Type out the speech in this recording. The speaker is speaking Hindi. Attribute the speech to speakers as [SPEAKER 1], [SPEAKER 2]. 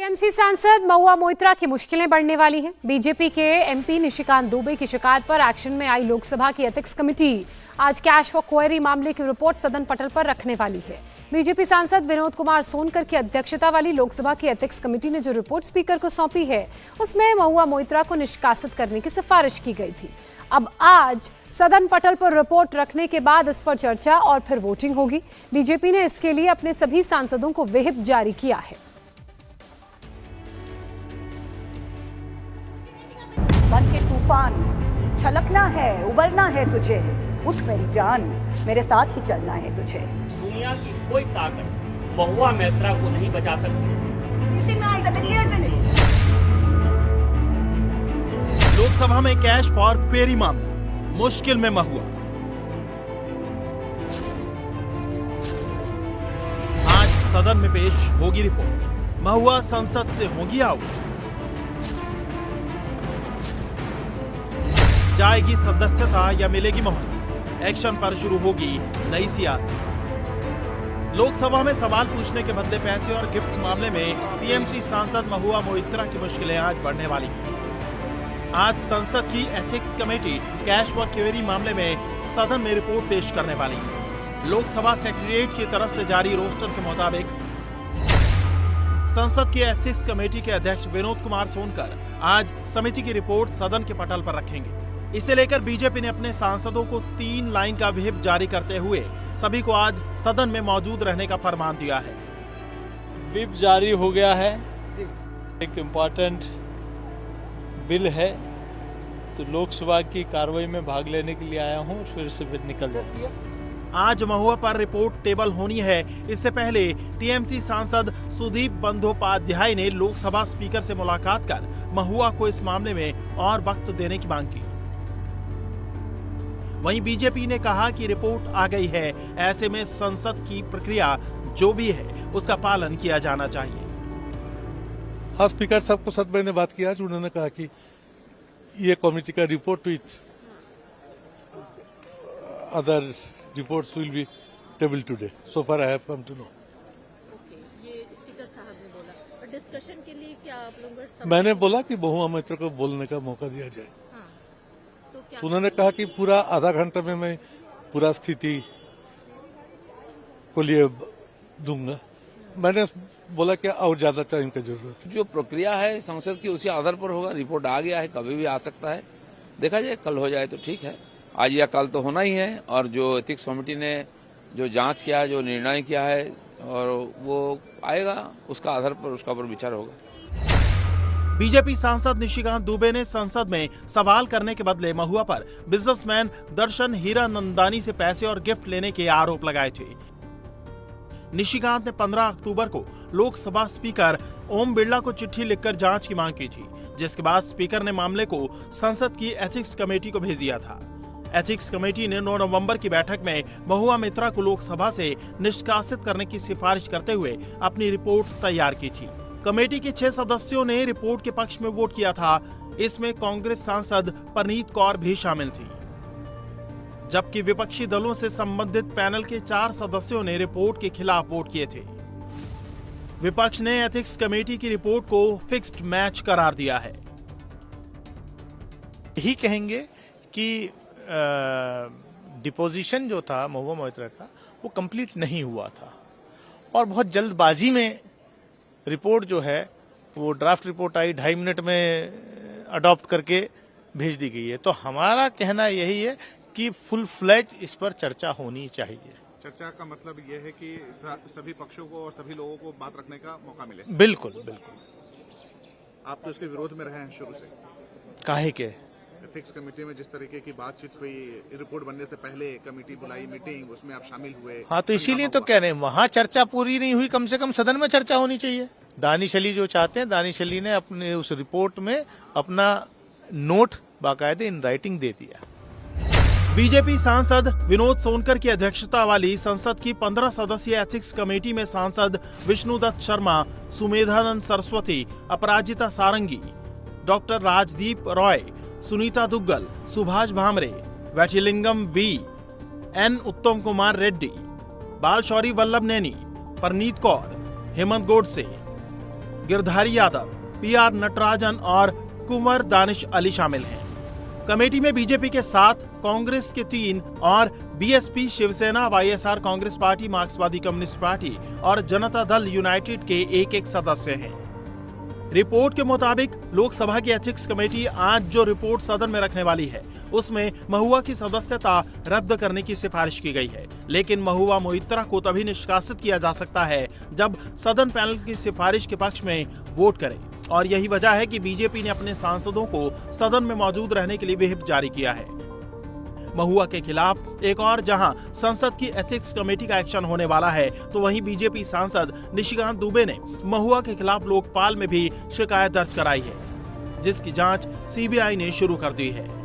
[SPEAKER 1] टीएमसी सांसद महुआ मोइत्रा की मुश्किलें बढ़ने वाली हैं। बीजेपी के एमपी निशिकांत दुबे की शिकायत पर एक्शन में आई लोकसभा की एथिक्स कमेटी आज कैश फॉर क्वेरी मामले की रिपोर्ट सदन पटल पर रखने वाली है। बीजेपी सांसद विनोद कुमार सोनकर की अध्यक्षता वाली लोकसभा की एथिक्स कमेटी ने जो रिपोर्ट स्पीकर को सौंपी है उसमें महुआ मोइत्रा को निष्कासित करने की सिफारिश की गई थी। अब आज सदन पटल पर रिपोर्ट रखने के बाद इस पर चर्चा और फिर वोटिंग होगी। बीजेपी ने इसके लिए अपने सभी सांसदों को व्हिप जारी किया है।
[SPEAKER 2] मन के तूफान, छलकना है, उबलना है तुझे, उठ मेरी जान, मेरे साथ ही चलना है तुझे।
[SPEAKER 3] दुनिया की कोई ताकत महुआ मोइत्रा को नहीं बचा सकती।
[SPEAKER 4] लोकसभा में कैश फॉर क्वेरी मामला, मुश्किल में महुआ। आज सदन में पेश होगी रिपोर्ट, महुआ संसद से होगी आउट। जाएगी सदस्यता या मिलेगी मोहर, एक्शन पर शुरू होगी नई सियासत। लोकसभा में सवाल पूछने के बदले पैसे और गिफ्ट मामले में टीएमसी सांसद महुआ मोइत्रा की मुश्किलें आज बढ़ने वाली हैं। आज संसद की ethics committee cash for query मामले में सदन में रिपोर्ट पेश करने वाली है। लोकसभा सेक्रेटरीट की तरफ से जारी रोस्टर के मुताबिक संसद की एथिक्स कमेटी के अध्यक्ष विनोद कुमार सोनकर आज समिति की रिपोर्ट सदन के पटल पर रखेंगे। इसे लेकर बीजेपी ने अपने सांसदों को 3 लाइन का व्हिप जारी करते हुए सभी को आज सदन में मौजूद रहने का फरमान दिया है।
[SPEAKER 5] व्हिप जारी हो गया है। एक इम्पोर्टेंट बिल है, तो लोकसभा की कार्रवाई में भाग लेने के लिए आया हूँ, फिर से फिर निकल जाती।
[SPEAKER 4] आज महुआ पर रिपोर्ट टेबल होनी है। इससे पहले टीएमसी सांसद सुदीप बंदोपाध्याय ने लोकसभा स्पीकर से मुलाकात कर महुआ को इस मामले में और वक्त देने की मांग की। वहीं बीजेपी ने कहा कि रिपोर्ट आ गई है, ऐसे में संसद की प्रक्रिया जो भी है उसका पालन किया जाना चाहिए।
[SPEAKER 6] हाँ, स्पीकर साहब को साथ मैंने बात किया। आज उन्होंने कहा कि ये कमेटी का report with other reports will be table today. So far I have come to know.
[SPEAKER 7] ये स्पीकर साहब ने बोला, और डिस्कशन के लिए क्या आप लोग?
[SPEAKER 6] मैंने बोला कि महुआ मोइत्रा को बोलने का मौका दिया जाए।
[SPEAKER 7] तो
[SPEAKER 6] उन्होंने कहा कि पूरा आधा घंटा में मैं पूरा स्थिति को लिए दूंगा। मैंने बोला कि और ज्यादा टाइम की जरूरत है।
[SPEAKER 8] जो प्रक्रिया है संसद की उसी आधार पर होगा। रिपोर्ट आ गया है, कभी भी आ सकता है, देखा जाए। कल हो जाए तो ठीक है, आज या कल तो होना ही है। और जो एथिक्स कमेटी ने जो जांच किया है, जो निर्णय किया है, और वो आएगा, उसका आधार पर उसका पर विचार होगा।
[SPEAKER 4] बीजेपी सांसद निशिकांत दुबे ने संसद में सवाल करने के बदले महुआ पर बिजनेसमैन दर्शन हीरानंदानी से पैसे और गिफ्ट लेने के आरोप लगाए थे। निशिकांत ने 15 अक्टूबर को लोकसभा स्पीकर ओम बिरला को चिट्ठी लिखकर जांच की मांग की थी, जिसके बाद स्पीकर ने मामले को संसद की एथिक्स कमेटी को भेज दिया था। एथिक्स कमेटी ने 9 नवंबर की बैठक में महुआ मोइत्रा को लोकसभा से निष्कासित करने की सिफारिश करते हुए अपनी रिपोर्ट तैयार की थी। कमेटी के 6 सदस्यों ने रिपोर्ट के पक्ष में वोट किया था। इसमें कांग्रेस सांसद परनीत कौर भी शामिल थी, जबकि विपक्षी दलों से संबंधित पैनल के 4 सदस्यों ने रिपोर्ट के खिलाफ वोट किए थे। विपक्ष ने एथिक्स कमेटी की रिपोर्ट को फिक्स्ड मैच करार दिया है।
[SPEAKER 9] यही कहेंगे कि डिपोजिशन जो था महुआ मोइत्रा का, वो कंप्लीट नहीं हुआ था और बहुत जल्दबाजी में रिपोर्ट जो है वो ड्राफ्ट रिपोर्ट आई, 2.5 मिनट में अडॉप्ट करके भेज दी गई है। तो हमारा कहना यही है कि फुल फ्लैज इस पर चर्चा होनी चाहिए।
[SPEAKER 10] चर्चा का मतलब ये है कि सभी पक्षों को और सभी लोगों को बात रखने का मौका मिले।
[SPEAKER 9] बिल्कुल बिल्कुल।
[SPEAKER 10] आप तो इसके विरोध में रहे हैं शुरू से।
[SPEAKER 9] काहे के?
[SPEAKER 10] एथिक्स कमेटी में जिस तरीके की बातचीत हुई, रिपोर्ट बनने से पहले कमेटी बुलाई मीटिंग, उसमें आप शामिल हुए।
[SPEAKER 9] हाँ, तो इसीलिए तो कह रहे हैं वहाँ चर्चा पूरी नहीं हुई, कम से कम सदन में चर्चा होनी चाहिए। दानिश अली जो चाहते हैं, दानिश अली ने अपने उस रिपोर्ट में अपना नोट बाकायदे इन राइटिंग दे दिया।
[SPEAKER 4] बीजेपी सांसद विनोद सोनकर की अध्यक्षता वाली संसद की 15 सदस्यीय एथिक्स कमेटी में सांसद Vishnudatt Sharma, Sumedhanand Saraswati, Aparajita Sarangi, doctor Rajdeep Roy, Sunita Duggal, Subhash Bhamre, Vaithilingam V, N Uttam Kumar Reddy, बाल शौरी वल्लभ नैनी, परनीत कौर, हेमंत गोडसे, गिरधारी यादव, PR नटराजन और कुंवर दानिश अली शामिल हैं। कमेटी में बीजेपी के 7, कांग्रेस के 3 और BSP, Shiv Sena, YSR, Congress party, मार्क्सवादी कम्युनिस्ट पार्टी और जनता दल यूनाइटेड के 1-1 सदस्य हैं। रिपोर्ट के मुताबिक लोकसभा की एथिक्स कमेटी आज जो रिपोर्ट सदन में रखने वाली है उसमें महुआ की सदस्यता रद्द करने की सिफारिश की गई है, लेकिन महुआ मोइत्रा को तभी निष्कासित किया जा सकता है जब सदन पैनल की सिफारिश के पक्ष में वोट करे, और यही वजह है कि बीजेपी ने अपने सांसदों को सदन में मौजूद रहने के लिए व्हिप जारी किया है। महुआ के खिलाफ एक और जहां संसद की एथिक्स कमेटी का एक्शन होने वाला है, तो वहीं बीजेपी सांसद निशिकांत दुबे ने महुआ के खिलाफ लोकपाल में भी शिकायत दर्ज कराई है, जिसकी जांच CBI ने शुरू कर दी है।